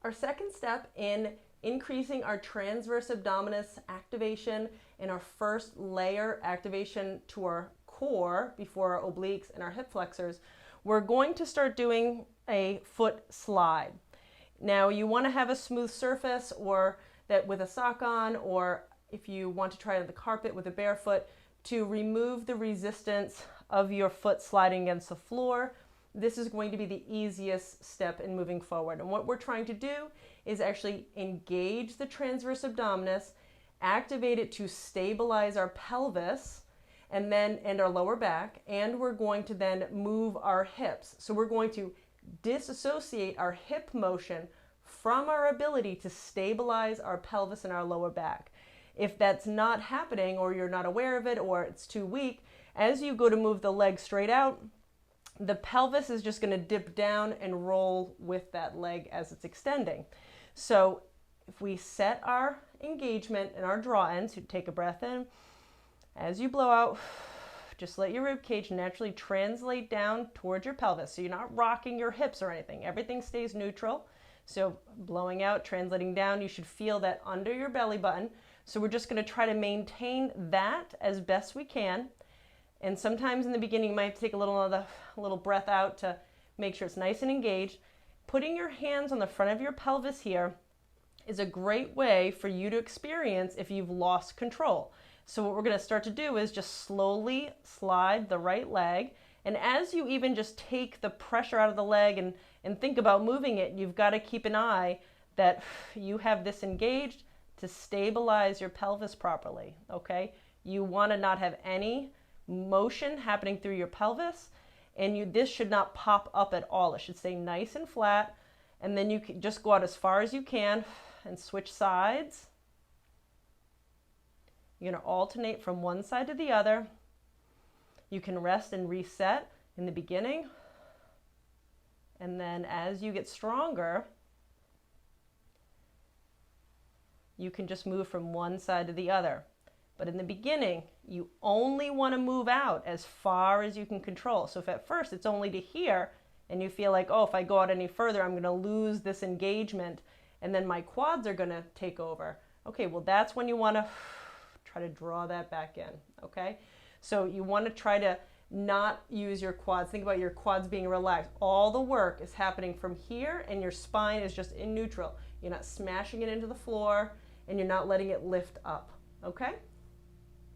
Our second step in increasing our transverse abdominis activation and our first layer activation to our core before our obliques and our hip flexors, we're going to start doing a foot slide. Now you want to have a smooth surface, or that with a sock on, or if you want to try it on the carpet with a barefoot, to remove the resistance of your foot sliding against the floor. This is going to be the easiest step in moving forward. And what we're trying to do is actually engage the transverse abdominis, activate it to stabilize our pelvis and our lower back, and we're going to then move our hips. So we're going to disassociate our hip motion from our ability to stabilize our pelvis and our lower back. If that's not happening, or you're not aware of it, or it's too weak, as you go to move the leg straight out, the pelvis is just going to dip down and roll with that leg as it's extending. So if we set our engagement and our draw ends, you take a breath in. As you blow out, just let your rib cage naturally translate down towards your pelvis. So you're not rocking your hips or anything. Everything stays neutral. So blowing out, translating down, you should feel that under your belly button. So we're just going to try to maintain that as best we can. And sometimes in the beginning, you might have to take a little breath out to make sure it's nice and engaged. Putting your hands on the front of your pelvis here is a great way for you to experience if you've lost control. So what we're going to start to do is just slowly slide the right leg. And as you even just take the pressure out of the leg and think about moving it, you've got to keep an eye that you have this engaged to stabilize your pelvis properly, okay? You want to not have any motion happening through your pelvis, and this should not pop up at all. It should stay nice and flat, and then you can just go out as far as you can and switch sides. You're going to alternate from one side to the other. You can rest and reset in the beginning, and then as you get stronger, you can just move from one side to the other. But in the beginning, you only want to move out as far as you can control. So if at first it's only to here, and you feel like, oh, if I go out any further, I'm going to lose this engagement, and then my quads are going to take over. Okay, well, that's when you want to try to draw that back in, okay? So you want to try to not use your quads. Think about your quads being relaxed. All the work is happening from here, and your spine is just in neutral. You're not smashing it into the floor, and you're not letting it lift up, okay?